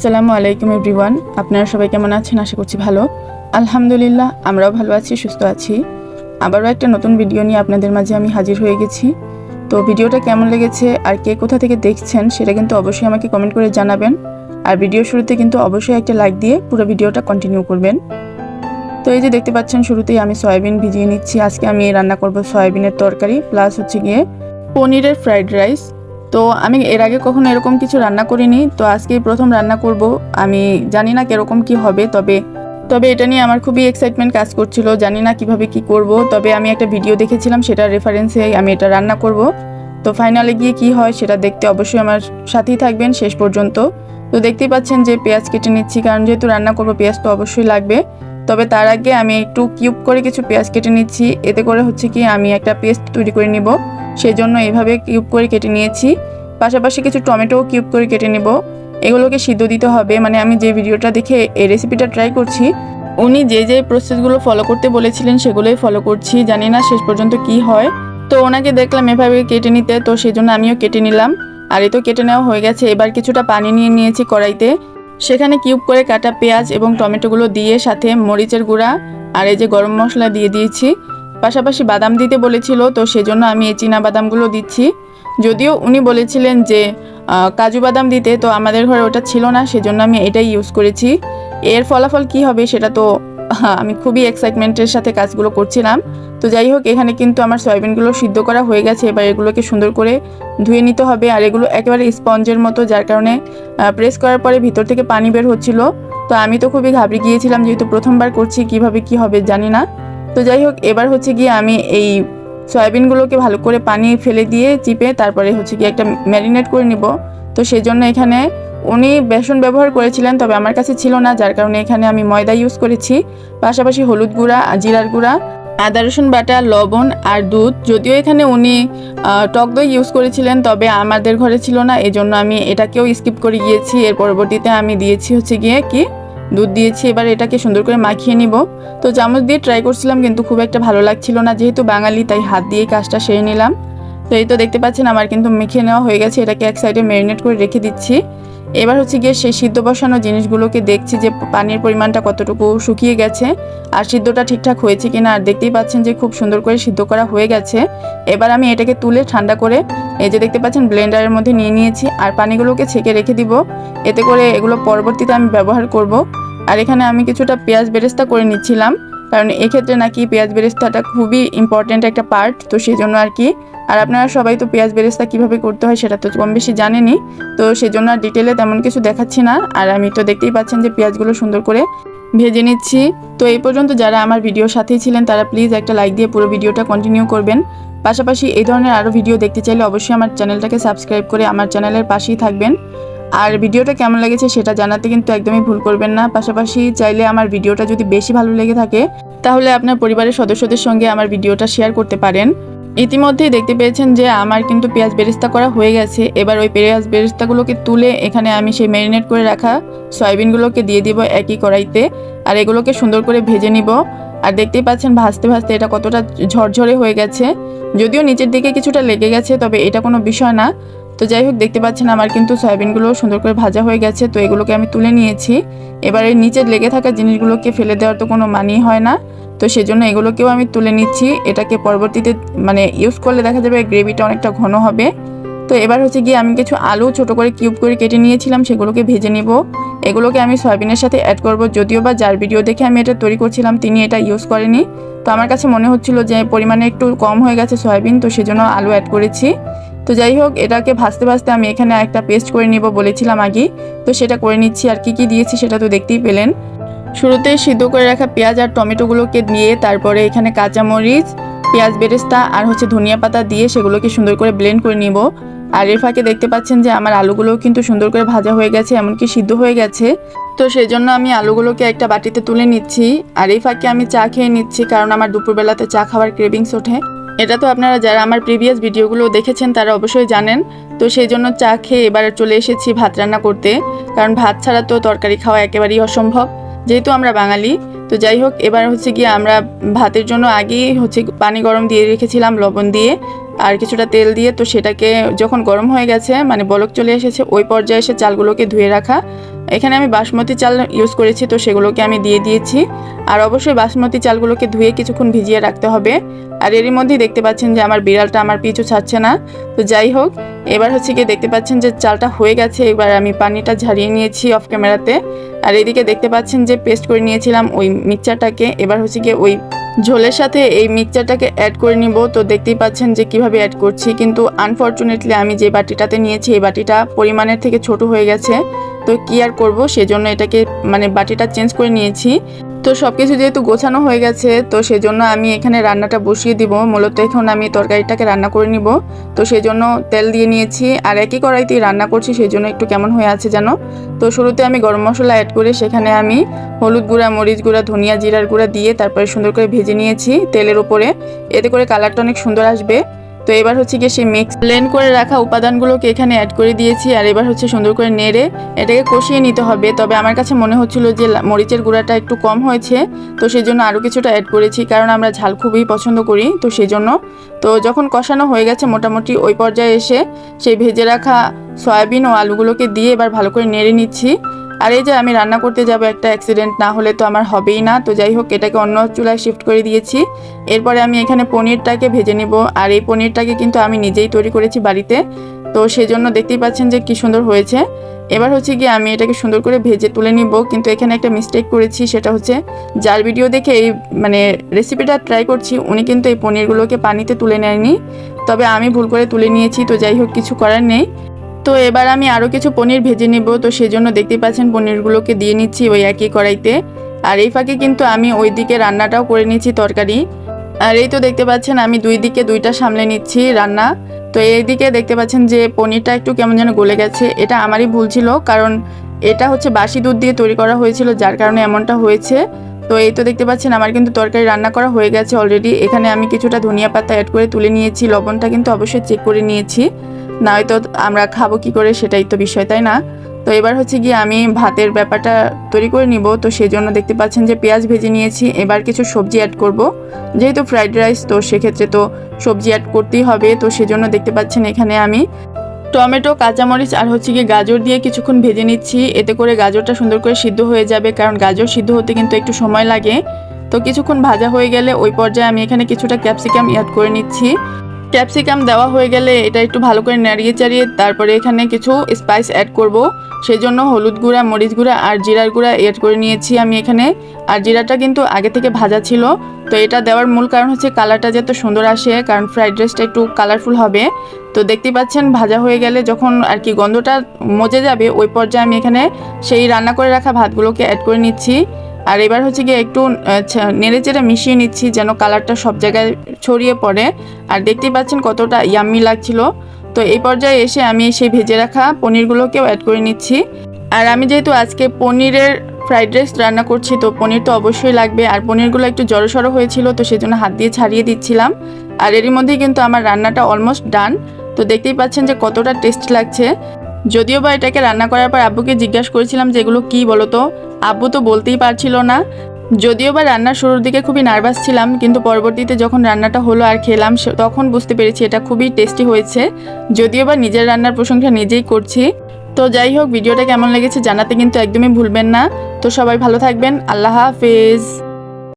আসসালামু আলাইকুম এভরিওয়ান, আপনারা সবাই কেমন আছেন? আশা করছি ভালো। আলহামদুলিল্লাহ, আমরাও ভালো আছি, সুস্থ আছি। আবারও একটা নতুন ভিডিও নিয়ে আপনাদের মাঝে আমি হাজির হয়ে গেছি। তো ভিডিওটা কেমন লেগেছে আর কে কোথা থেকে দেখছেন সেটা কিন্তু অবশ্যই আমাকে কমেন্ট করে জানাবেন। আর ভিডিও শুরুতে কিন্তু অবশ্যই একটা লাইক দিয়ে পুরো ভিডিওটা কন্টিনিউ করবেন। তো এই যে দেখতে পাচ্ছেন, শুরুতেই আমি সয়াবিন ভিজিয়ে নিচ্ছি। আজকে আমি রান্না করব সয়াবিনের তরকারি প্লাস হচ্ছে গিয়ে পনিরের ফ্রাইড রাইস। তো আমি এর আগে কখনো এরকম কিছু রান্না করিনি, তো আজকেই প্রথম রান্না করব। আমি জানি না কিরকম কি হবে, তবে এটা নিয়ে আমার খুবই এক্সাইটমেন্ট কাজ করছিল। জানি না কিভাবে কি করব, তবে আমি একটা ভিডিও দেখেছিলাম, সেটার রেফারেন্সে আমি এটা রান্না করব। তো ফাইনালে গিয়ে কি হয় সেটা দেখতে অবশ্যই আমার সাথেই থাকবেন শেষ পর্যন্ত। তো দেখতেই পাচ্ছেন যে পেঁয়াজ কেটে নিচ্ছি, কারণ যেহেতু রান্না করব পেঁয়াজ তো অবশ্যই লাগবে। তবে তার আগে আমি একটু কিউব করে কিছু পেঁয়াজ কেটে নিচ্ছি, এতে করে হচ্ছে কি আমি একটা পেস্ট তৈরি করে নিব। সেই জন্য এইভাবে কিউব করে কেটে নিয়েছি। পাশাপাশি কিছু টমেটোও কিউব করে কেটে নেব। এগুলোকে সিদ্ধ দিতে হবে। মানে আমি যে ভিডিওটা দেখে এই রেসিপিটা ট্রাই করছি, উনি যে প্রসেসগুলো ফলো করতে বলেছিলেন সেগুলোই ফলো করছি। জানি না শেষ পর্যন্ত কি হয়। তো ওনাকে দেখলাম এভাবে কেটে নিতে, তো সেই জন্য আমিও কেটে নিলাম। আর এই তো কেটে নেওয়া হয়ে গেছে। এবার কিছুটা পানি নিয়ে নিয়েছি কড়াইতে, সেখানে কিউব করে কাটা পেঁয়াজ এবং টমেটোগুলো দিয়ে সাথে মরিচের গুঁড়া আর এই যে গরম মশলা দিয়ে দিয়েছি। পাশাপাশি বাদাম দিতে বলেছিল, তো সেজন্য আমি এই চীনা বাদামগুলো দিচ্ছি। যদিও উনি বলেছিলেন যে কাজু বাদাম দিতে, তো আমাদের ঘরে ওটা ছিল না, সেজন্য আমি এটাই ইউজ করেছি। এর ফলাফল কি হবে সেটা তো আমি খুবই এক্সাইটমেন্টের সাথে কাজগুলো করছিলাম। তো যাই হোক, এখানে কিন্তু আমার সয়াবিনগুলো সিদ্ধ করা হয়ে গেছে। এবার এগুলোকে সুন্দর করে ধুয়ে নিতে হবে। আর এগুলো একেবারে স্পঞ্জের মতো, যার কারণে প্রেস করার পরে ভিতর থেকে পানি বের হচ্ছিল। তো আমি তো খুবই ঘাবড়ে গিয়েছিলাম, যেহেতু প্রথমবার করছি, কিভাবে কি হবে জানি না। তো যাই হোক, এবার হচ্ছে গিয়ে আমি এই সয়াবিনগুলোকে ভালো করে পানি ফেলে দিয়ে চিপে তারপরে হচ্ছে গিয়ে একটা ম্যারিনেট করে নিব। তো সেই জন্য এখানে উনি বেসন ব্যবহার করেছিলেন, তবে আমার কাছে ছিল না, যার কারণে এখানে আমি ময়দা ইউজ করেছি। পাশাপাশি হলুদ গুঁড়া, জিরার গুঁড়া, আদা রসুন বাটা, লবণ আর দুধ। যদিও এখানে উনি টক দই ইউজ করেছিলেন, তবে আমাদের ঘরে ছিল না, এই জন্য আমি এটাকেও স্কিপ করে গিয়েছি। এর পরবর্তীতে আমি দিয়েছি হচ্ছে গিয়ে দুধ দিয়েছি। এবার এটাকে সুন্দর করে মাখিয়ে নিব। তো চামচ দিয়ে ট্রাই করছিলাম, কিন্তু খুব একটা ভালো লাগছিল না, যেহেতু বাঙালি তাই হাত দিয়েই কাজটা সেরে নিলাম। তো এই তো দেখতে পাচ্ছেন আমার কিন্তু মেখে নেওয়া হয়ে গেছে। এটাকে এক সাইডে ম্যারিনেট করে রেখে দিচ্ছি। এবার হচ্ছে গিয়ে সেই সিদ্ধ বসানো জিনিসগুলোকে দেখছি যে পানির পরিমাণটা কতটুকু শুকিয়ে গেছে আর সিদ্ধটা ঠিকঠাক হয়েছে কিনা। আর দেখতেই পাচ্ছেন যে খুব সুন্দর করে সিদ্ধ করা হয়ে গেছে। এবার আমি এটাকে তুলে ঠান্ডা করে এই যে দেখতে পাচ্ছেন ব্লেন্ডারের মধ্যে নিয়ে নিয়েছি। আর পানিগুলোকে ছেঁকে রেখে দিব, এতে করে এগুলো পরবর্তীতে আমি ব্যবহার করব। আর এখানে আমি কিছুটা পেঁয়াজ বেরেস্তা করে নিচ্ছিলাম, কারণ এক্ষেত্রে নাকি পেঁয়াজ বেরেস্তাটা খুবই ইম্পর্ট্যান্ট একটা পার্ট, তো সেই জন্য আর কি। আর আপনারা সবাই তো পেঁয়াজ বেরেস্তা কীভাবে করতে হয় সেটা তো কম বেশি জানেনই, তো সেজন্য আর ডিটেলে তেমন কিছু দেখাচ্ছি না। আর আমি তো দেখতেই পাচ্ছেন যে পেঁয়াজগুলো সুন্দর করে ভেজে নিচ্ছি। তো এই পর্যন্ত যারা আমার ভিডিওর সাথেই ছিলেন তারা প্লিজ একটা লাইক দিয়ে পুরো ভিডিওটা কন্টিনিউ করবেন। পাশাপাশি এই ধরনের আরও ভিডিও দেখতে চাইলে অবশ্যই আমার চ্যানেলটাকে সাবস্ক্রাইব করে আমার চ্যানেলের পাশেই থাকবেন। আর ভিডিওটা কেমন লেগেছে সেটা জানাতে কিন্তু একদমই ভুল করবেন না। পাশাপাশি চাইলে আমার ভিডিওটা যদি বেশি ভালো লেগে থাকে তাহলে আপনার পরিবারের সদস্যদের সঙ্গে আমার ভিডিওটা শেয়ার করতে পারেন। ইতিমধ্যেই দেখতে পেয়েছেন যে আমার কিন্তু পেঁয়াজ বেরেস্তা করা হয়ে গেছে। এবার ওই পেঁয়াজ বেরেস্তাগুলোকে তুলে এখানে আমি সেই ম্যারিনেট করে রাখা সয়াবিনগুলোকে দিয়ে দিব একই কড়াইতে। আর এগুলোকে সুন্দর করে ভেজে নিব। আর দেখতেই পাচ্ছেন ভাজতে ভাজতে এটা কতটা ঝরঝরে হয়ে গেছে। যদিও নিচের দিকে কিছুটা লেগে গেছে, তবে এটা কোনো বিষয় না। তো যাই হোক, দেখতে পাচ্ছেন আমার কিন্তু সয়াবিনগুলো সুন্দর করে ভাজা হয়ে গেছে। তো এগুলোকে আমি তুলে নিয়েছি। এবার এই নিচে লেগে থাকা জিনিসগুলোকে ফেলে দেওয়ার তো কোনো মানেই হয় না, তো সেজন্য এগুলোকেও আমি তুলে নিচ্ছি। এটাকে পরবর্তীতে মানে ইউজ করলে দেখা যাবে গ্রেভিটা অনেকটা ঘন হবে। তো এবার হচ্ছে গিয়ে আমি কিছু আলু ছোট করে কিউব করে কেটে নিয়েছিলাম, সেগুলোকে ভেজে নিব। এগুলোকে আমি সয়াবিনের সাথে অ্যাড করব। যদিও বা যার ভিডিও দেখে আমি এটা তৈরি করছিলাম তিনি এটা ইউজ করেনি, তো আমার কাছে মনে হচ্ছিল যে পরিমাণে একটু কম হয়ে গেছে সয়াবিন, তো সেজন্য আলু অ্যাড করেছি। তো যাই হোক, এটাকে ভাজতে ভাজতে আমি এখানে একটা পেস্ট করে নিব বলেছিলাম আগে, তো সেটা করে নিচ্ছি। আর কি দিয়েছি সেটা তো দেখতেই পেলেন। শুরুতে সিদ্ধ করে রাখা পেঁয়াজ আর টমেটোগুলোকে দিয়ে তারপরে এখানে কাঁচামরিচ, পেঁয়াজ বেরেস্তা আর হচ্ছে ধনিয়া পাতা দিয়ে সেগুলোকে সুন্দর করে ব্লেন্ড করে নিব। আর এর ফাঁকে দেখতে পাচ্ছেন যে আমার আলুগুলোও কিন্তু সুন্দর করে ভাজা হয়ে গেছে, এমনকি সিদ্ধ হয়ে গেছে। তো সেই জন্য আমি আলুগুলোকে একটা বাটিতে তুলে নিচ্ছি। আর এই ফাঁকে আমি চা খেয়ে নিচ্ছি, কারণ আমার দুপুরবেলাতে চা খাওয়ার ক্রেভিংস ওঠে। এটা তো আপনারা যারা আমার প্রিভিয়াস ভিডিওগুলো দেখেছেন তারা অবশ্যই জানেন। তো সেই জন্য চা খেয়ে এবার চলে এসেছি ভাত রান্না করতে, কারণ ভাত ছাড়া তো তরকারি খাওয়া একেবারেই অসম্ভব, যেহেতু আমরা বাঙালি। তো যাই হোক, এবার হচ্ছে গিয়ে আমরা ভাতের জন্য আগেই হচ্ছে পানি গরম দিয়ে রেখেছিলাম লবণ দিয়ে আর কিছুটা তেল দিয়ে। তো সেটাকে যখন গরম হয়ে গেছে, মানে বলক চলে এসেছে, ওই পর্যায়ে এসে চালগুলোকে ধুয়ে রাখা এখানে আমি বাসমতি চাল ইউজ করেছি, তো সেগুলোকে আমি দিয়ে দিয়েছি। আর অবশ্যই বাসমতি চালগুলোকে ধুয়ে কিছুক্ষণ ভিজিয়ে রাখতে হবে। আর এরই মধ্যেই দেখতে পাচ্ছেন যে আমার বিড়ালটা আমার পিছু ছাড়ছে না। তো যাই হোক, এবার হচ্ছে গিয়ে দেখতে পাচ্ছেন যে চালটা হয়ে গেছে। এবার আমি পানিটা ঝারিয়ে নিয়েছি অফ ক্যামেরাতে। আর এদিকে দেখতে পাচ্ছেন যে পেস্ট করে নিয়েছিলাম ওই মিক্সচারটাকে। এবার হচ্ছে গিয়ে ওই ঝোলের সাথে এই মিক্সচারটাকে অ্যাড করে নিব। তো দেখতেই পাচ্ছেন যে কিভাবে অ্যাড করছি, কিন্তু আনফরচুনেটলি আমি যে বাটিটাতে নিয়েছি এই বাটিটা পরিমাণের থেকে ছোট হয়ে গেছে। তো কি আর করব, সেজন্য এটাকে বাটিটা চেঞ্জ করে নিয়েছি। তো সব কিছু যেহেতু গোছানো হয়ে গেছে, তো সেজন্য আমি এখানে রান্নাটা বসিয়ে দিব। মূলত এখন আমি তরকারিটাকে রান্না করে নিব। তো সেজন্য তেল দিয়ে নিয়েছি, আর একই কড়াইতেই রান্না করছি, সেজন্য একটু কেমন হয়ে আছে যেন। তো শুরুতে আমি গরম মশলা অ্যাড করে সেখানে আমি হলুদ গুঁড়া, মরিচ গুঁড়া, ধনিয়া জিরার গুঁড়া দিয়ে তারপরে সুন্দর করে ভেজে নিয়েছি তেলের উপরে। এতে করে কালারটা অনেক সুন্দর আসবে। তো এবার হচ্ছে গিয়ে সেই মিক্স ব্লেন্ড করে রাখা উপাদানগুলোকে এখানে অ্যাড করে দিয়েছি। আর এবার হচ্ছে সুন্দর করে নেড়ে এটাকে কষিয়ে নিতে হবে। তবে আমার কাছে মনে হচ্ছিল যে মরিচের গুঁড়াটা একটু কম হয়েছে, তো সেই জন্য আরও কিছুটা অ্যাড করেছি, কারণ আমরা ঝাল খুবই পছন্দ করি। তো সেই জন্য তো যখন কষানো হয়ে গেছে মোটামুটি ওই পর্যায়ে এসে সেই ভেজে রাখা সয়াবিন ও আলুগুলোকে দিয়ে এবার ভালো করে নেড়ে নিচ্ছি। আর এই যে আমি রান্না করতে যাব, একটা অ্যাক্সিডেন্ট না হলে তো আমার হবেই না। তো যাই হোক, এটাকে অন্য চুলায় শিফট করে দিয়েছি। এরপরে আমি এখানে পনিরটাকে ভেজে নিব। আর এই পনিরটাকে কিন্তু আমি নিজেই তৈরি করেছি বাড়িতে। তো সেজন্য দেখতেই পাচ্ছেন যে কি সুন্দর হয়েছে। এবার হচ্ছে গিয়ে আমি এটাকে সুন্দর করে ভেজে তুলে নিব। কিন্তু এখানে একটা মিস্টেক করেছি, সেটা হচ্ছে যার ভিডিও দেখে এই রেসিপিটা ট্রাই করছি উনি কিন্তু এই পনিরগুলোকে পানিতে তুলে নেয়নি, তবে আমি ভুল করে তুলে নিয়েছি। তো যাই হোক, কিছু করার নেই। তো এবার আমি আরও কিছু পনির ভেজে নিব। তো সেজন্য দেখতেই পাচ্ছেন পনিরগুলোকে দিয়ে নিচ্ছি ওই একই কড়াইতে। আর এই ফাঁকে কিন্তু আমি ওই দিকে রান্নাটাও করে নিচ্ছি, তরকারি। আর এই তো দেখতে পাচ্ছেন আমি দুই দিকে দুইটা সামলে নিচ্ছি রান্না। তো এইদিকে দেখতে পাচ্ছেন যে পনিরটা একটু কেমন যেন গলে গেছে। এটা আমারই ভুল ছিল, কারণ এটা হচ্ছে বাসি দুধ দিয়ে তৈরি করা হয়েছিল, যার কারণে এমনটা হয়েছে। তো এই তো দেখতে পাচ্ছেন আমার কিন্তু তরকারি রান্না করা হয়ে গেছে অলরেডি। এখানে আমি কিছুটা ধনিয়া পাতা অ্যাড করে তুলে নিয়েছি। লবণটা কিন্তু অবশ্যই চেক করে নিয়েছি, না হয়তো আমরা খাবো কি করে, সেটাই তো বিষয়, তাই না? তো এবার হচ্ছে গিয়ে আমি ভাতের ব্যাপারটা তৈরি করে নিব। তো সেই জন্য দেখতে পাচ্ছেন যে পেঁয়াজ ভেজে নিয়েছি। এবার কিছু সবজি অ্যাড করব, যেহেতু ফ্রাইড রাইস, তো সেক্ষেত্রে তো সবজি অ্যাড করতেই হবে। তো সেজন্য দেখতে পাচ্ছেন এখানে আমি টমেটো, কাঁচামরিচ আর হচ্ছে গিয়ে গাজর দিয়ে কিছুক্ষণ ভেজে নিচ্ছি। এতে করে গাজরটা সুন্দর করে সিদ্ধ হয়ে যাবে, কারণ গাজর সিদ্ধ হতে কিন্তু একটু সময় লাগে। তো কিছুক্ষণ ভাজা হয়ে গেলে ওই পর্যায়ে আমি এখানে কিছুটা ক্যাপসিকাম অ্যাড করে নিচ্ছি। ক্যাপসিকাম দেওয়া হয়ে গেলে এটা একটু ভালো করে নাড়িয়ে চাড়িয়ে তারপরে এখানে কিছু স্পাইস অ্যাড করব। সেজন্য হলুদ গুঁড়া, মরিচ গুঁড়া আর জিরার গুঁড়া অ্যাড করে নিয়েছি আমি এখানে। আর জিরাটা কিন্তু আগে থেকে ভাজা ছিল। তো এটা দেওয়ার মূল কারণ হচ্ছে কালারটা যাতে সুন্দর আসে, কারণ ফ্রাইড রাইসটা একটু কালারফুল হবে। তো দেখতেই পাচ্ছেন ভাজা হয়ে গেলে যখন আর কি গন্ধটা মজে যাবে, ওই পর্যায়ে আমি এখানে সেই রান্না করে রাখা ভাতগুলোকে অ্যাড করে নিচ্ছি। আর এবার হচ্ছে গিয়ে একটু নেড়ে চেড়ে মিশিয়ে নিচ্ছি যেন কালারটা সব জায়গায় ছড়িয়ে পড়ে। আর দেখতেই পাচ্ছেন কতটা ইয়াম্মি লাগছিল। তো এই পর্যায়ে এসে আমি সেই ভেজে রাখা পনিরগুলোকেও অ্যাড করে নিচ্ছি। আর আমি যেহেতু আজকে পনিরের ফ্রাইড রাইস রান্না করছি, তো পনির তো অবশ্যই লাগবে। আর পনিরগুলো একটু জড়সড়ো হয়েছিল, তো সেজন্য হাত দিয়ে ছাড়িয়ে দিচ্ছিলাম। আর এরই মধ্যেই কিন্তু আমার রান্নাটা অলমোস্ট ডান। তো দেখতেই পাচ্ছেন যে কতটা টেস্ট লাগছে। যদিও বা এটাকে রান্না করার পর আব্বুকে জিজ্ঞাসা করেছিলাম যে এগুলো কী বলো তো, আব্বু তো বলতেই পারছিল না। যদিও বা রান্নার শুরুর দিকে খুবই নার্ভাস ছিলাম, কিন্তু পরবর্তীতে যখন রান্নাটা হলো আর খেলাম তখন বুঝতে পেরেছি এটা খুবই টেস্টি হয়েছে। যদিও বা নিজের রান্নার প্রশংসা নিজেই করছি। তো যাই হোক, ভিডিওটা কেমন লেগেছে জানাতে কিন্তু একদমই ভুলবেন না। তো সবাই ভালো থাকবেন। আল্লাহ হাফেজ।